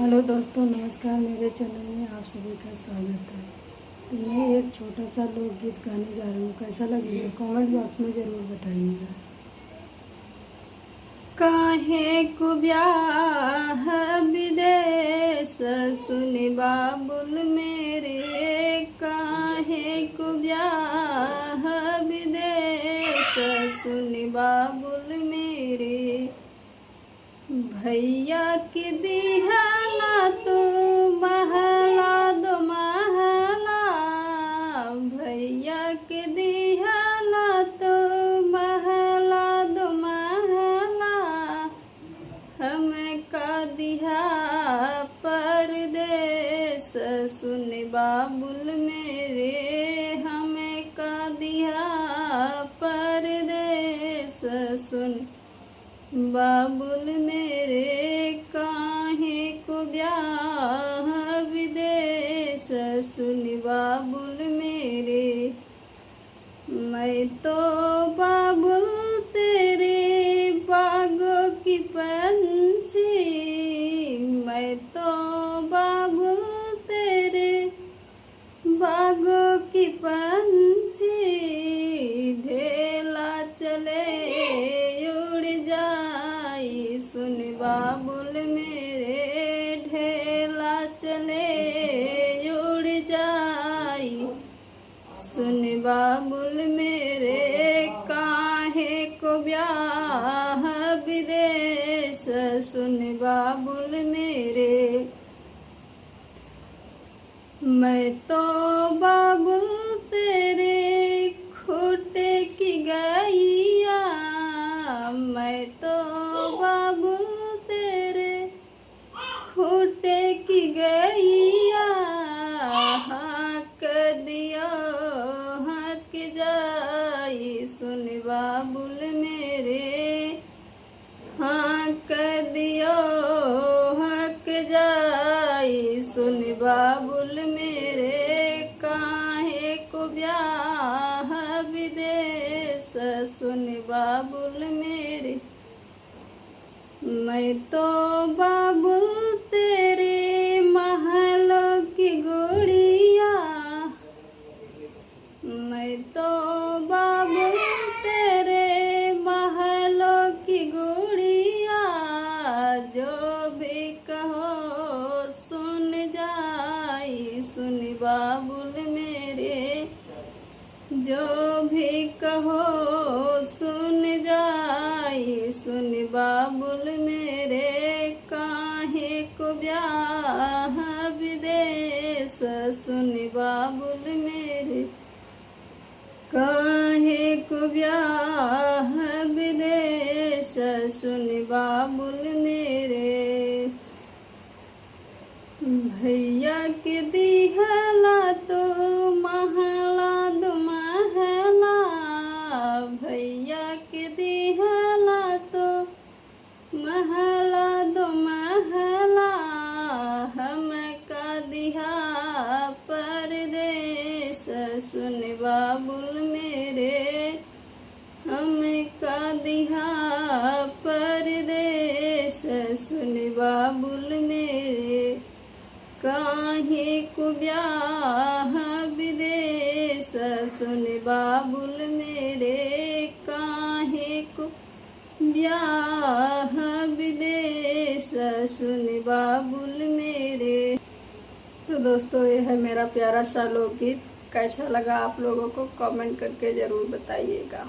Hello दोस्तों, नमस्कार। मेरे चैनल में आप सभी का स्वागत है। तो मैं एक छोटा सा लोकगीत गाने जा रही हूँ। कैसा लगेगा कमेंट बॉक्स में ज़रूर बताइएगा। काहे को ब्याह विदेश सुनि बाबुल मेरे, काहे को ब्याह विदेश सुनि बाबुल मेरे। भैया के दिहला तो महला दो महला, भैया के दिहला तो महला दो महला। हमें का दिहा परदेस सुन बाबुल मेरे, हमें का दिहा परदेस सुन बाबुल मेरे। काहे को ब्याह विदेश सुन बाबुल मेरे। मैं तो बाबुल तेरे बागों की पंछी, मैं तो बाबुल तेरे बागों की पंछी। ढेला चले सुन बाबुल मेरे, ढेला चले उड़ जाई सुन बाबुल मेरे। काहे को ब्याह विदेश सुन बाबुल मेरे। मैं तो बाबुल तेरे खूटे की गैया, मैं तो बाबुल तेरे खूटे की गैया। हक दियो हक जाई सुन बाबुल मेरे, हक दियो हक जाई सुन बाबुल मेरे। काहे को ब्याह विदेश सुन बाबुल मेरे। मैं तो बाबुल तेरे महलों की गुड़िया, मैं तो बाबुल तेरे महलों की गुड़िया। जो भी कहो सुन जाई सुन बाबुल मेरे, जो भी कहो सुन जाई सुन बाबुल मेरे। काहे को ब्याह विदेश सुन बाबुल मेरे, काहे को ब्याह विदेश सुन बाबुल मेरे। भैया के दिहला तो महला दो महला, भैया के दिहला तो महला दो महला। हम का दिहा परदेश सुन बाबुल मेरे, हम का दिहा परदेश सुन बाबुल मेरे। काहे को ब्याह विदेश सुन बाबुल मेरे, काहे को ब्याह विदेश सुन बाबुल मेरे। तो दोस्तों, ये है मेरा प्यारा सा लोकगीत। कैसा लगा आप लोगों को कमेंट करके ज़रूर बताइएगा।